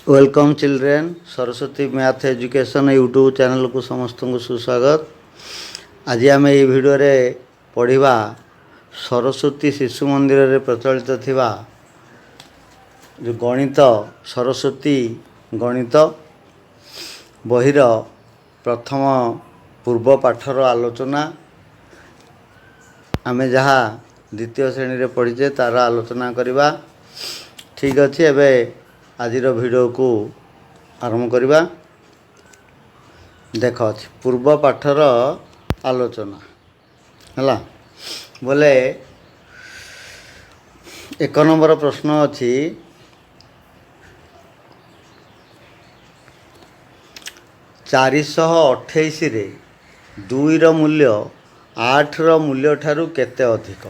Welcome children Saraswati math education YouTube channel को समस्त को सुस्वागत। आज आम ये भिडियो रे पढ़ा सरस्वती शिशु मंदिर रे प्रचलित थिबा जो गणित सरस्वती गणित बहिर प्रथम पूर्व पाठर आलोचना आमे जहाँ द्वितीय श्रेणी रे पढ़ीचे तार आलोचना करवा। ठीक अच्छे एबे आजिर भिडियो को आरंभ करवा। देख पूर्व पाठर आलोचना है बोले एक नंबर प्रश्न अच्छी 428 रे 2 रो मूल्य 8 रो मूल्य ठारू केते अधिक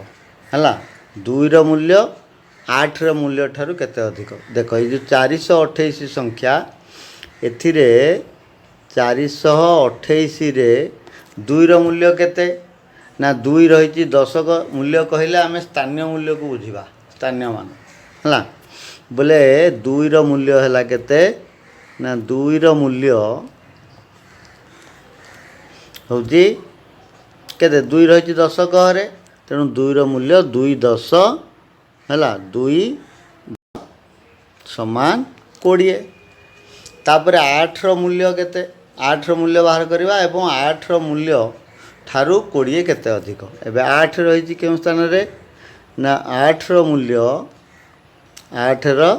है 2 रो मूल्य 8 रो मूल्य ठारू केते अधिक। देख ये जो 428 संख्या एथिरे 428 रे 2 रो मूल्य केते ना 2 रही दशक मूल्य कहले आम स्थानीय मूल्य को बुझा स्थानीय मान है बोले 2 रो मूल्य है केते ना 2 रो मूल्य हूँ केते 2 रही दशक रे तेणु 2 रो मूल्य 2 10 है 2 समान 20। तापर 8 रो मूल्य केते 8 रो मूल्य बाहर करवा एवं 8 रो मूल्य ठारू 20 केते अधिक। एबे 8 रही के स्थान रे ना 8 रो मूल्य 8 रो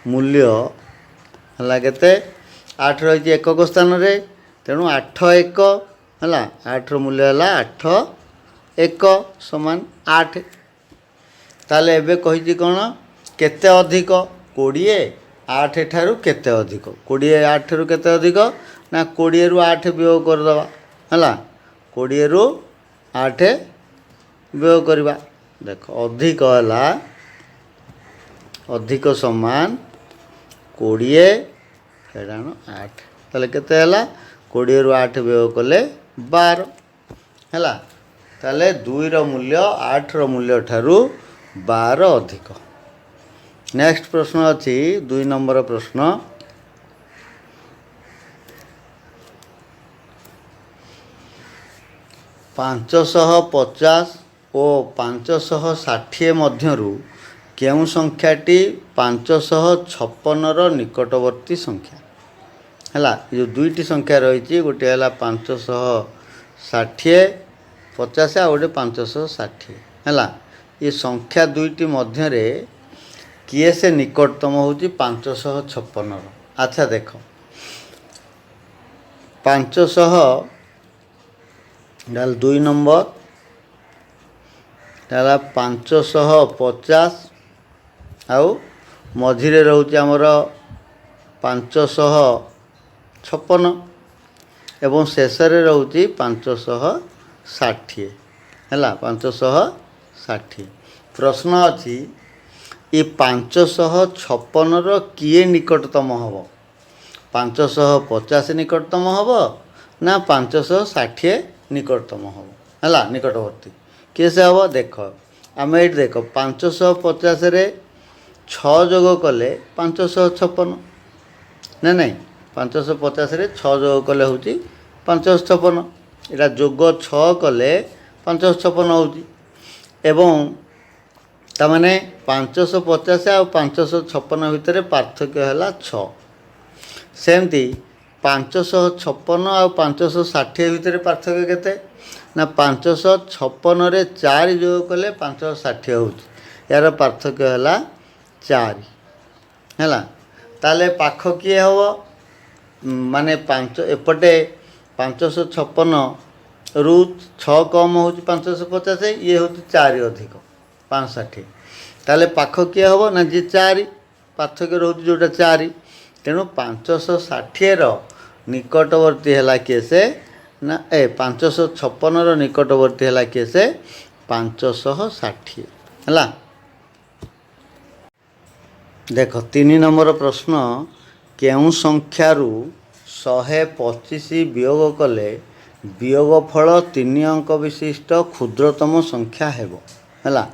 मूल्य है केते 8 रही एकक स्थान रे तेणु 8 1 है 8 रो मूल्य है 8 1 समान 8। ताले एबे कही कौन केते अधिक 20 8 ठारू केते अधिक 20 8 रु केते अधिक ना 20 रु 8 वियोग करदवा है 20 रु 8 वियोग करवा। देख अधिक है अधिक समान 20 फेराण 8 ताले केते है 20 रु 8 वियोग कले 12 है ताले 2 रो मूल्य 8 रो मूल्य ठारू 12 अधिक। नेक्स्ट प्रश्न अच्छी 2 नंबर प्रश्न 550 और 560 मध्यरु केउ संख्याटी 556 रो निकटवर्ती संख्या है जो दुईटी संख्या रही गोटे है 560 50 आ गोटे 560 है ये संख्या दुईटी मध्य किए से निकटतम हूँ 556 रो। अच्छा देख 500 डाल 2 नंबर डाला 550 आउ मझिरे रोचे आमर 556 एवं शेष रोचे 560 है 560। प्रश्न अच्छी ये 556 रो किए निकटतम हम 550 निकटतम हम ना 560 निकटतम हम है निकटवर्ती किए से हम देख आम ये देख 550 रे 6 जोग कले 556 ना नहीं 550 रे 6 जोग कले हूँ 556 इटा जोग 6 कले 556 हूँ एवं तामाने 550 आ 556 भितर पार्थक्य है 6 सेमती 556 आ 560 भितर पार्थक्य केते ना 556 रे 4 जोग कले 560 हो यार पार्थक्य है 4 है ताले पाख किए हम माने 5 एपटे 556 रु 6 कम हो 550 ये हूँ 4 अधिक 560 ताले पाख किए हम ना जी 4 पार्थक्य रोचे जोटा 4 तेणु 560 रो निकटवर्ती है किए से ना 556 रो निकटवर्ती है किए से 560 है। देख 3 नंबर प्रश्न केउ संख्यारू 125 वियोग कले वियोगफल 3 अंक विशिष्ट क्षुद्रतम संख्या हेबो है।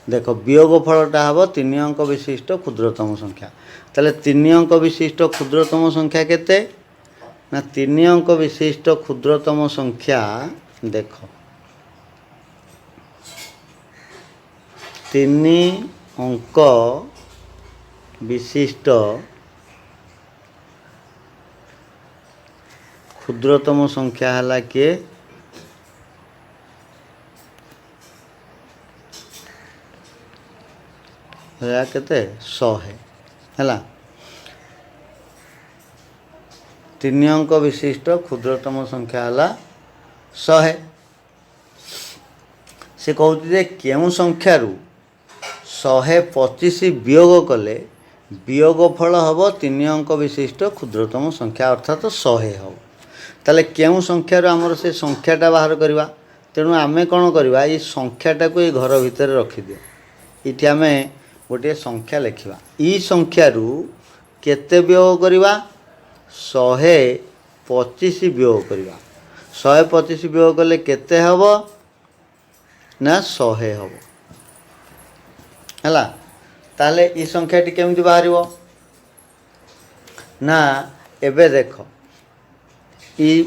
देख वियोगफलटा हम 3 अंक विशिष्ट क्षुद्रतम संख्या। ताले 3 अंक विशिष्ट क्षुद्रतम संख्या केते ना 3 अंक विशिष्ट क्षुद्रतम संख्या देख 3 अंक विशिष्ट क्षुद्रतम संख्या है किए केते 100 है 3 अंक विशिष्ट क्षुद्रतम संख्या है 100 है। से कहते केउं संख्यारू 125 वियोग कले वियोगफल हम 3 अंक विशिष्ट क्षुद्रतम संख्या अर्थात 100 हम। ताले केउं संख्यारू आमर से संख्याटा बाहर करवा तेणु आमे कौन करवा ये संख्याटा को ये घर भितर रखिदियो। इठी आमे गोटे संख्या लिखा ई संख्यारू केते वियोग करवा 125 वियोग करवा 125 वियोग कले केते हब ना 100 हब है। ताले ई संख्याटी केमती बाहर ना एबे देख ई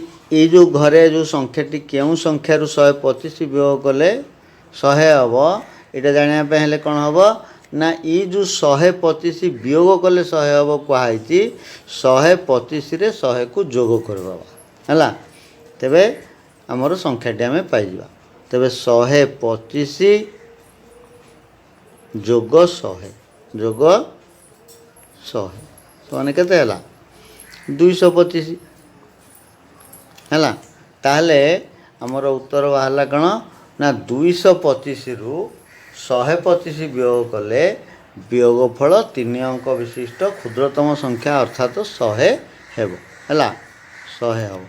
जो घरे जो संख्याटी केउं संख्यारू 125 वियोग कले 100 हब यहाँ जानापे हेले कौन हम ना ई जो 125 वियोग कले 100 हम कहुई 125 रे 100 को जोग करवा है। तेबे आमर संख्याटी आम पाइबा तेबे 125 जोग 100 जोग 100 माने केते हला 225 है। ताहले आमर उत्तर बाहर कौन ना 225 रु 125 वियोग कले वियोगफल 3 अंक विशिष्ट क्षुद्रतम संख्या अर्थात 100 हेब है 100 हेब।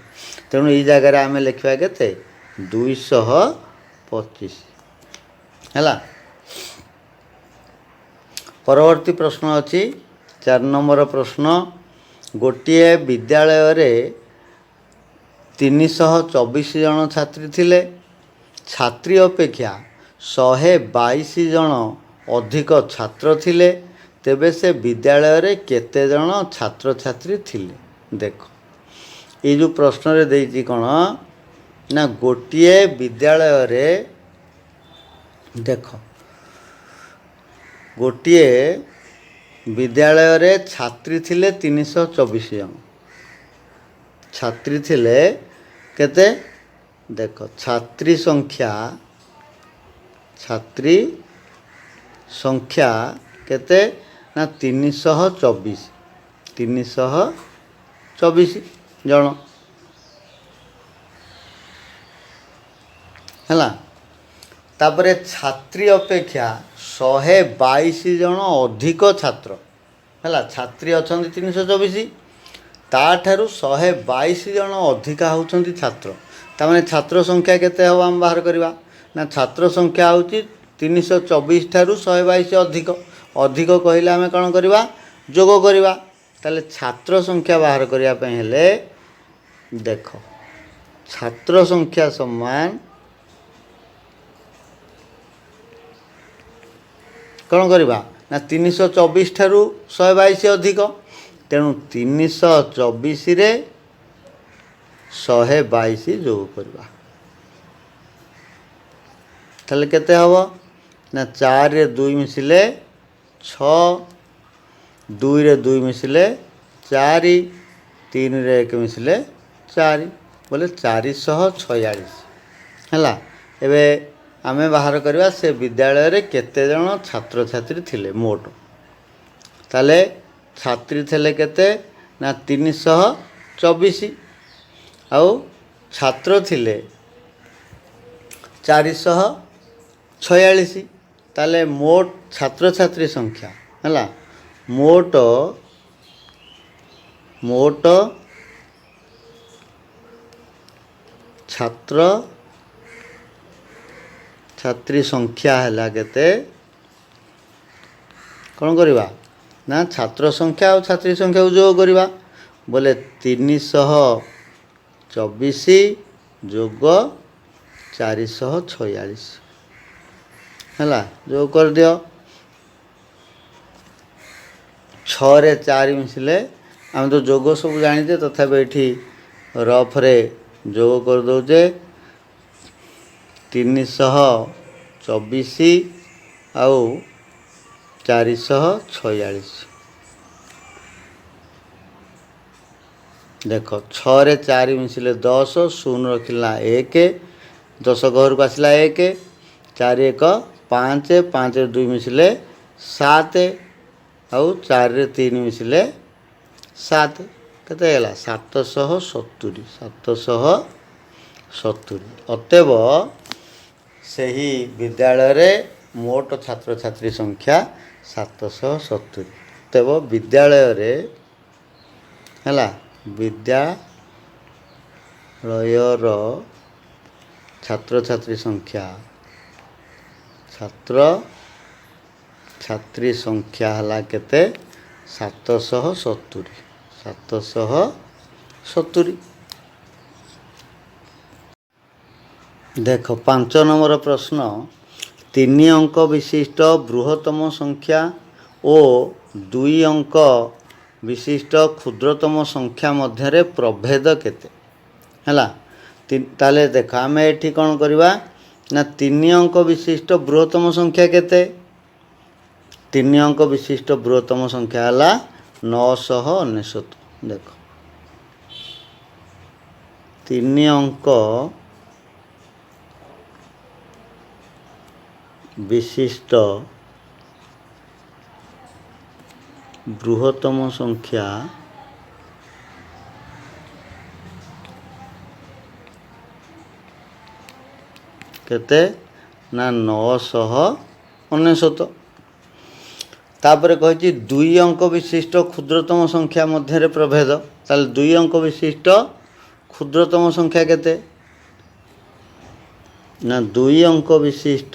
तेणु ये जगार आम लिखा के 225 है। परवर्ती प्रश्न अच्छी 4 नंबर प्रश्न गोटे विद्यालय रे 324 जन छात्री थिले छात्री अपेक्षा 122 जन अधिक छात्र थिले तेबे से विद्यालय रे केते जन छात्र छात्री थिले। देख ये जो प्रश्न रे देइछि कोन ना गोटे विद्यालय रे देख गोटे विद्यालय रे छात्री थिले 324 जन छात्री थिले केते देख छात्री संख्या केते ना 324 जन है। तापरे छात्री अपेक्षा 122 जन अधिक छात्र है छात्री अच्छा 324 ताठारू 122 जन अधिका होउछंती छात्र तामाने छात्र संख्या केते हो हम बाहर करवा ना छात्र संख्या होउची 324 ठारू 122 अधिक अधिक कहले आमे कोन करवा जोग करवा ताले छात्र संख्या बाहर करिया पे हेले देख छात्र संख्या समान कौन करवा ना 324 ठारू 122 अधिक तेणु 324 रे 122 जोग करवा ताले केते हबो ना 4 रे 2 मिसिले 6 2 रे 2 मिसिले 4 3 रे 1 मिसिले 4 बोले 446 है। एबे आमे बाहर करवा से विद्यालय रे केते जन छात्र छात्री थिले मोट ताले छात्री थिले केते ना 324 आउ छात्र थिले 446 ताले मोट छात्र छात्री संख्या है मोट छात्र छात्री संख्या है केते कौन करवा ना छात्र संख्या और छात्री संख्या को जोग करवा बोले 324 जोग 446 है जो कर दियो 6 रे 4 मिसिले आम तो जोग सब जानीचे तथापि ये रफरे जोग कर दौचे 324 आउ 446। देख 6 रे 4 मिसिले 10 शून्य रखिला 1 10 घर को आसला 1 4 1 5 5 रे 2 मिसिले 7 आउ 4 रे 3 मिसिले 7 केते गला 770 770। अतएव सही विद्यालय रे मोट छात्र छात्री संख्या 770। अतएव विद्यालय रे हैला विद्यालयर छात्र छात्री संख्या छात्र छात्री संख्या हला केते 770 770। देख 5 नंबर प्रश्न 3 अंक विशिष्ट बृहत्तम संख्या और 2 अंक विशिष्ट क्षुद्रतम संख्या मध्य प्रभेद केते हैला ताले देख आम ये कौन करवा ना 3 अंक विशिष्ट बृहत्तम संख्या केते 3 अंक विशिष्ट बृहत्तम संख्या है 999। देख 3 अंक विशिष्ट बृहत्तम संख्या केते ना 999। तापर कही 2 अंक विशिष्ट क्षुद्रतम संख्या मध्य प्रभेद ताल 2 अंक विशिष्ट क्षुद्रतम संख्या केते ना 2 अंक विशिष्ट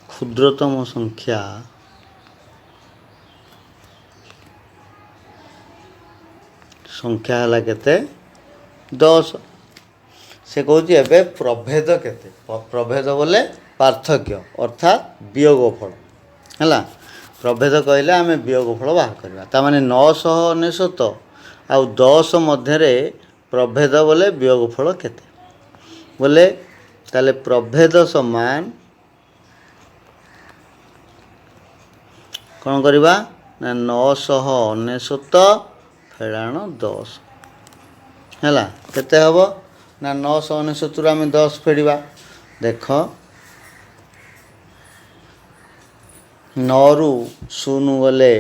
क्षुद्रतम संख्या संख्या है केते 10। से कहूँ एबे प्रभेद केते प्रभेद बोले पार्थक्य अर्थात वियोगफल है प्रभेद कहले आम वियोगफल बाहर करवा तामाने 999 आउ 10 मध्य प्रभेद बोले वियोगफल केते बोले ताले प्रभेद समान कौन करवा ना 999 फेड़ाण 10 है केते हम ना 999 आम 10 फेड़ा देख 9 रु 0 गले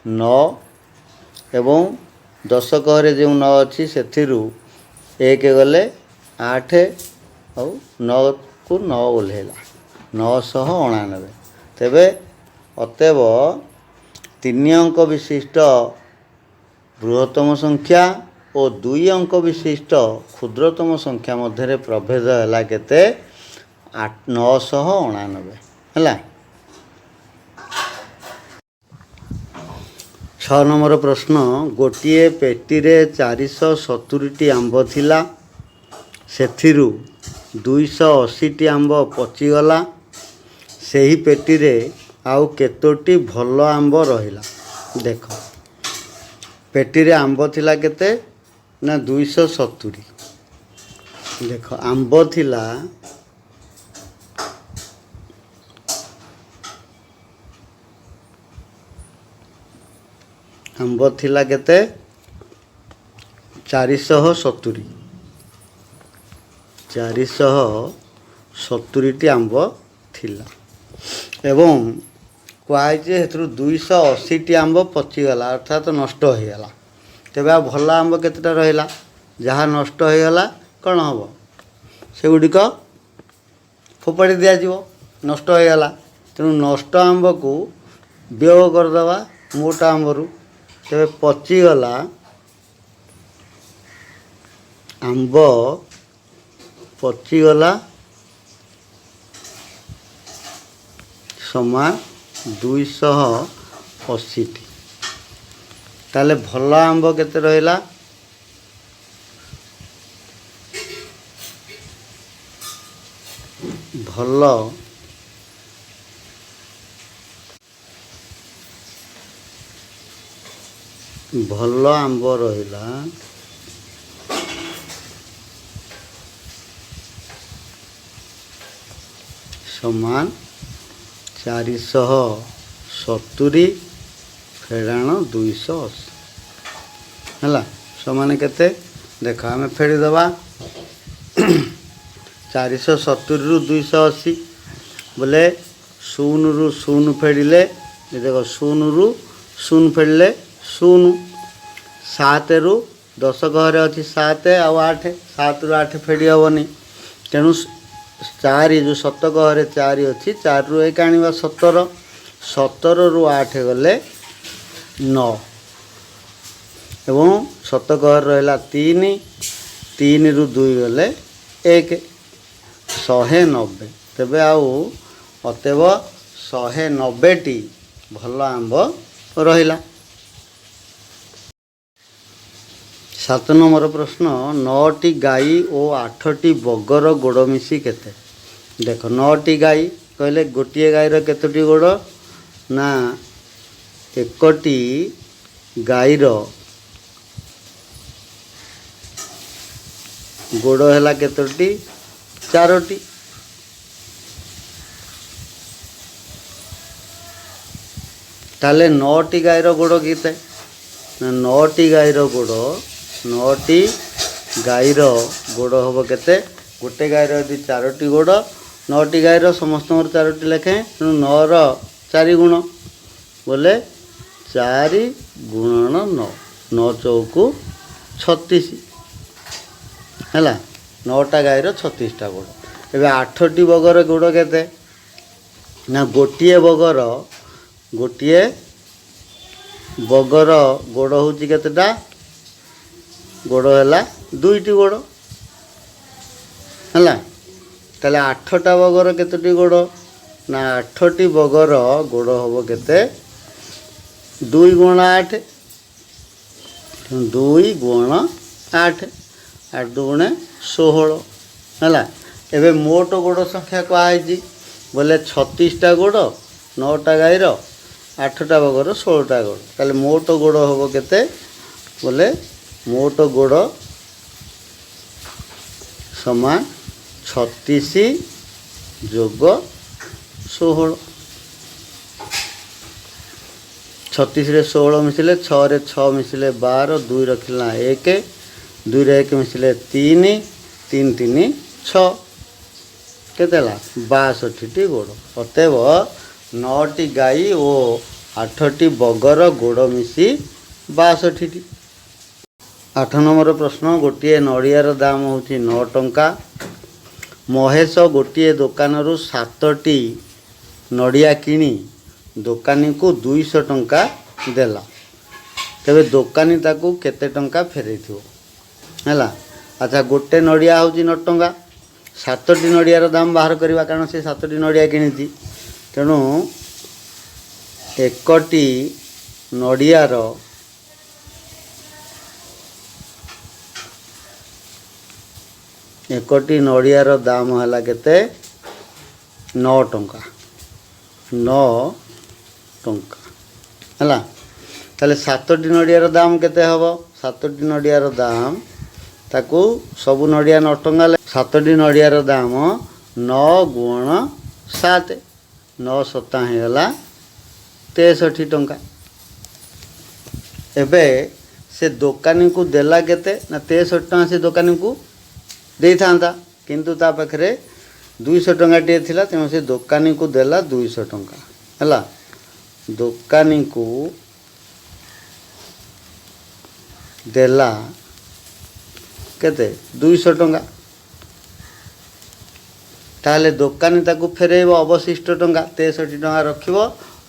9 एवं 10 कहरे जो 9 अच्छी से 1 गले 8 और 9 को 9 ओल्हेला 999। तेबे अतएव 3 अंक विशिष्ट बृहत्तम संख्या और 2 अंक विशिष्ट क्षुद्रतम संख्या मध्य प्रभेद है केते 999 है। 6 नंबर प्रश्न गोटे पेटी रे 470 आंब थिला सेथिरु 280 आंब पचिगला सेही पेटी रे आउ केतोटी भल आंब रहिला। देख पेटी रे आंब थिला केते ना 270। देख आंब थिला आंब थिला केते 470 470 आंब थिला एवं कहुए से 280 आंब पचिगला अर्थात नष्ट हो गला। तेबे आ भल आंब केतेटा रहिला जहाँ नष्ट हो गला कौन हम से गुड़िक फोपाड़ी दिज्व नष्ट हो गला तेणु नष्ट आंब को वियोग करदे मोटा आंबरू तेबे पचिगला आंब पचिगला समान 280। ताले भल आंब केते रहिला भल भल आंब रहिला समान 470 फेड़ाण 280 है समान केते देख आम फेड़ी दबा 470 रु 280 बोले 0 रु 0 फेड़िले देख 0 रु 0 फेड़िले 0 7 रु 10 घरे अच्छी 7 आउ 8 7 रु 8 फेड़ी हेनी तेणु 4 जो 7 घरे 4 अच्छी 4 रु 1 आने 17 17 रु 8 गले 9 एवं 7 घर रहा 3 3 रु 2 गले 1 190 तेबे आउ अतएव 190 टी भल आंब रहिला। 7 नंबर प्रश्न 9टी गाई और 8टी बगर गोड़ मिसी केते देख 9टी गाई कहले गोटे गाईर केतोटी गोड़ ना 1टी गाईर गोड़ है केतोटी 4टी ताले 9टी गाईर गोड़ केते ना 9टी गाईर गोड़ 9टी गाईर गोड़ हम केते गोटे गाईर यदि 4टी गोड़ 9टी गाईर समस्त 4टी लेखे 9 रो 4 गुण बोले 4 गुणन 9 9 चौकु 36 है 9टा गाईर 36टा गोड़ एवं 8टी बगर गोड़ केते ना गोटे बगर गोड़ हूँ केतेटा गोड़ है 2टी गोड़ है ताले 8टा बगर केतोटी गोड़ ना 8टी बगर गोड़ हम केते 2 गुण 8 2 गुण 8 8 दुगुणे 16 है एवं मोट गोड़ संख्या कहुई बोले 36टा गोड़ 9टा गाईर 8टा बगर 16टा गोड़ ताले मोट गोड़ हम केते बोले मोट गोड़ समान 36 जोग 16 36 रे 16 मिसिले 6 रे 6 मिसिले 12 2 रखिला 1 2 रे 1 मिसिले 3 3 3 6 केतेला 62टी गोड़ अतएव 9टी गाई और 8टी बगर गोड़ मिसी 62टी। 8 नंबर प्रश्न गोटे नड़ियार दाम हूँ 9 टंका महेश गोटे दुकान 7टी नड़िया किणी दुकानी को 200 टंका देला तेबे दुकानी ताकू केते टंका फेरे थो है अच्छा गोटे नड़िया हूँ 9 टंका 7टी नड़ियार दाम बाहर करवा कारण से 7टी नड़िया किणी तेणु 1टी नड़ियार एकटी नड़ियार दाम है केते 9 टंका 9 टंका है ताले 7टी नड़ियार दाम केते हबो 7टी नड़ियार दाम ताकू सबु नड़िया 9 टंका 7टी नड़ियार दाम 9 गुण 7 9 7 होगा 63 टंका एबे से दुकानी को देला केते ना 63 टंका से दुकानी को दे था किंतु ता पाखरे 200 टंका टे थिला तेणु से दुकानी को देला 200 टंका है दुकानी को देला केते 200 टंका ताले दुकानी ताकू फेरेब अवशिष्ट टंका 63 टंका रखिबो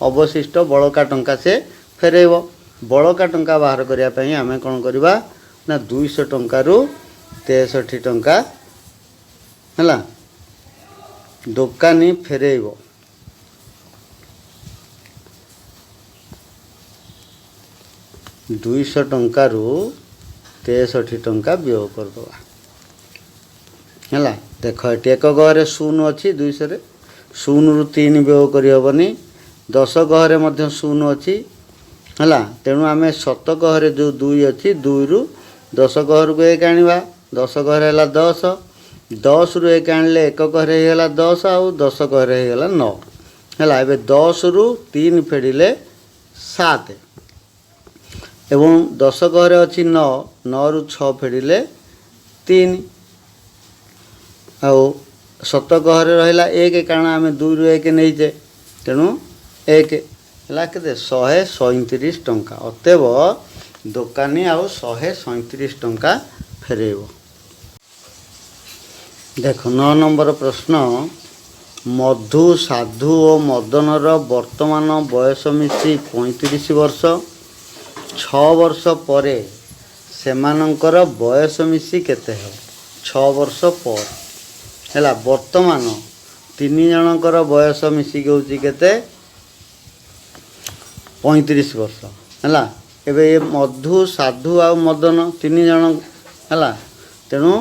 अवशिष्ट बड़का टंका से फेरेब बड़का टंका बाहर करिया पई आमे कोन करबा ना 200 टंका रु 63 टंका है दुकानी फेरेब 200 200 टंकार 63 टंका व्यय करदे है। देख ये एक गहरे शून्य अच्छी 200 रे 0 रु 3 व्यय करहबनी 10 गहरे मध्य शून्य अच्छी है। तेणु आम शतकहरे जो 2 अच्छी 2 रु 10 गहर को 1 आनिबा 10 गहरे है 10 10 रु 1 आनिले 1 गहरे है 10 आउ 10 गहरे है 9 है। एबे 10 रु 3 फेडिले 7 एवं 10 गहरे अच्छी 9 9 रु 6 फेडिले 3 आउ शतकहरे रहा 1 कारण आम 2 रु 1 नहींचे तेणु 1 है के 137 टंका अतएव दोकानी आउ 137 टंका फेरेब। देख 9 नंबर प्रश्न मधु साधु और मदनर वर्तमान बयस मिसी 35 वर्ष 6 वर्ष परे सेमानंकर बयस मिसी केते है 6 वर्ष पर है। वर्तमान 3 जनकर बयस मिसिक होची केते 35 वर्ष है। एबे ये मधु साधु आ मदन 3 जन है तेणु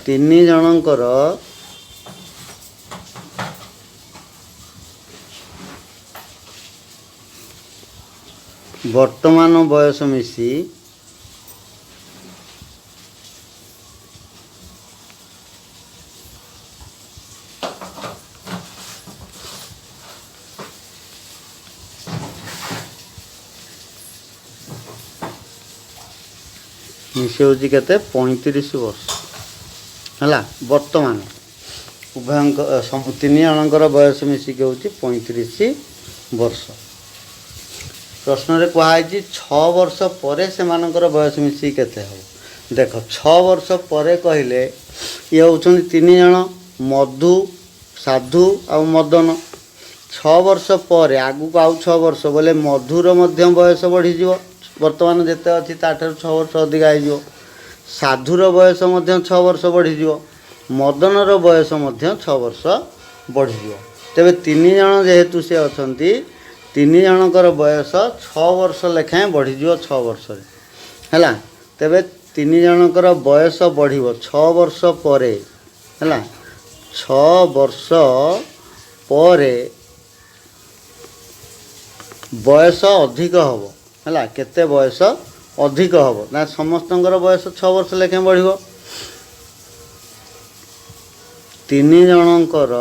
3 जनकर वर्तमान बयस मिसी मिसे हूँ के 35 वर्ष है। वर्तमान उभय 3 जनकर बयस मिसिक हूँ 35 वर्ष। प्रश्न रे कहुई 6 वर्ष पर से बयस मिसिक केते हो। देख 6 वर्ष पर कहले ये होउछन 3 जन मधु साधु आ मदन 6 वर्ष पर आगु को आउ 6 वर्ष बोले मधुर मध्य बयस बढ़ी जीव वर्तमान जिते अच्छी ताठार 6 वर्ष अधिक हो। साधुर बयस 6 वर्ष बढ़ी जीव मदनर बयस 6 वर्ष बढ़ी तेरे 3 जन जेहेतु से अच्छा 3 जनकर बयस 6 वर्ष लेखाएं बढ़ी 6 वर्ष है। तेरे 3 जनकर बयस बढ़ 6 वर्ष पर है 6 वर्ष पर बयस अधिक हम है केते बयस अधिक हम ना समस्त बयस 6 वर्ष लेखे बढ़ 3 जनकर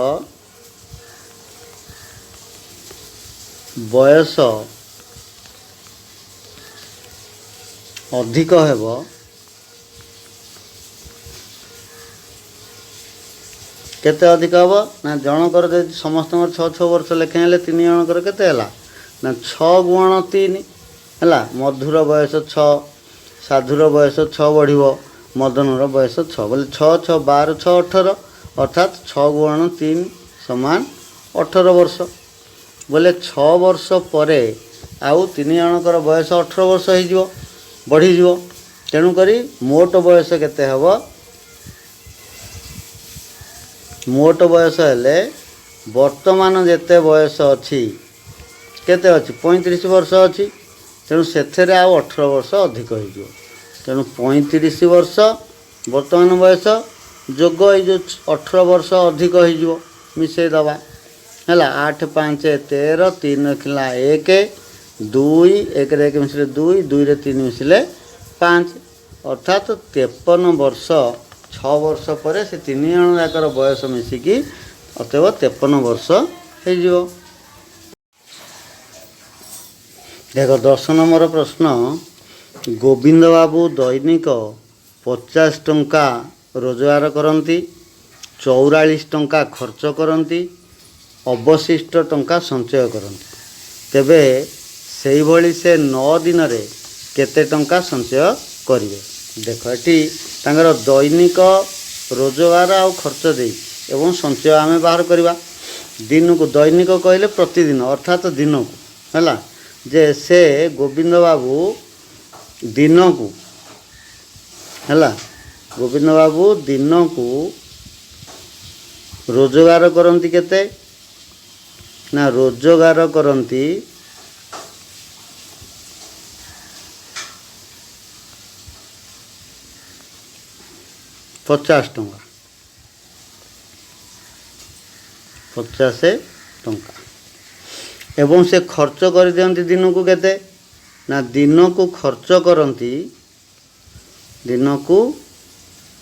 बयस अधिक हेब केते अधिक हम ना जनकर समस्त 6 वर्ष लेखे 3 जनकर केते ना 6 गुण 3 है। मधुर बयस 6 साधुर बयस 6 बढ़ मदनर बयस 6 बोले 6 6 12 6 18 अर्थात 6 गुण 3 समान 18 वर्ष बोले 6 वर्ष पर आउ 3 जनकर बयस 18 वर्ष हो बढ़ी तेणुक मोट बयस केते हब मोट बयस हेले वर्तमान जेते बयस अच्छी केते अच्छी 35 वर्ष अच्छी तेणु से आउ 18 वर्ष अधिक हो तेणु 35 वर्ष वर्तमान बयस जोग ये 18 वर्ष अधिक हो मिसई दबा है 8 5 13 3 खिला 1 2 1 1 मिसले 2 2 रे 3 मिसले 5 अर्थात 53 वर्ष 6 वर्ष पर से 3 जन जाकर बयस मिसिकी अतएव 53 वर्ष हो। देख 10 नंबर प्रश्न गोविंद बाबू दैनिक 50 टंका रोजगार करती 44 टंका खर्च करती अवशिष्ट टंका संचय करती तेबे से भली से 9 दिन रे केते टंका संचय करिवे। देख ये तांगर दैनिक रोजगार आ खर्च दे एवं संचय आम बाहर करवा दिन को दैनिक कहले प्रतिदिन अर्थात दिन को है जे से गोविंद बाबू दिन को है गोविंद बाबू दिन को रोजगार करती केते ना रोजगार करती 50 टंका 50 टंका एवं से खर्च कर दियंती दिन को केते ना दिन को खर्च करती दिन को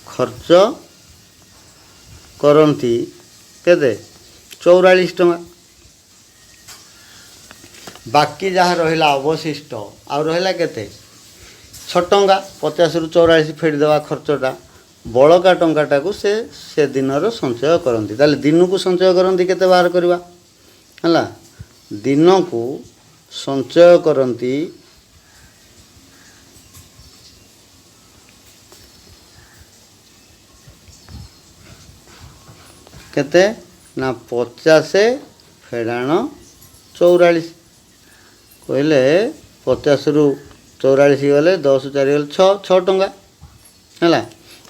खर्च करती केते 44 टंका बाकी जहाँ रहा अवशिष्ट आ रहा केते 6 टंका 50 रु 44 फेड़ी देवा खर्चटा बड़का टंकाटा को से दिनर संचय करती ताले दिन को संचय करती केते बाहर करवा हला दिन को संचय करती केते ना 50 फेड़ाण 44 कहले 50 रु 44 गले 10 4 गले 6 टंका है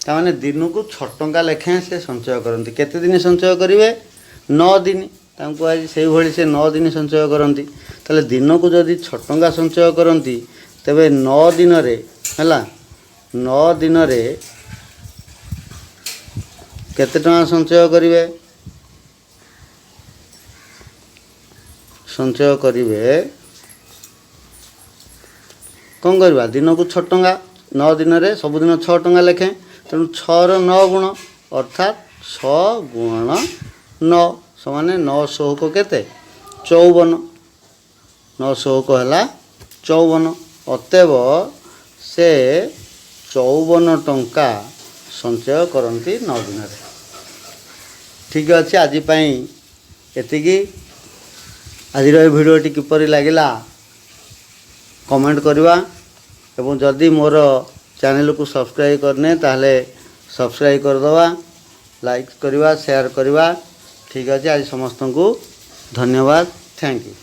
ताने दिन को 6 टंका लेखाएं से संचय करती केते दिन संचय करेंगे 9 दिन तांको आज से भली से 9 दिन संचय करती ताले दिन को जदि 6 टंका संचय करती तेबे 9 दिन रे हला 9 दिन रे केते टंका संचय करेंगे संचय करेंगे कौन करवा दिन को 6 टंका 9 दिन रे सबुदिन 6 टंका लेखें तेणु 6 रो 9 गुण अर्थात 6 गुणन 9 समान 9 शोक केते 54 9 शोक है 54 अतएव से 54 टंका संचय करती 9 दिन रे ठीक अच्छे आज एतिकी आज भिडियोटी किपरि लगिला कमेंट करवा एवं जदि मोर चैनल को सब्सक्राइब करने ताहले सब्सक्राइब करदवा लाइक करवा शेयर करवा ठीक अच्छे आज समस्त को धन्यवाद थैंक यू।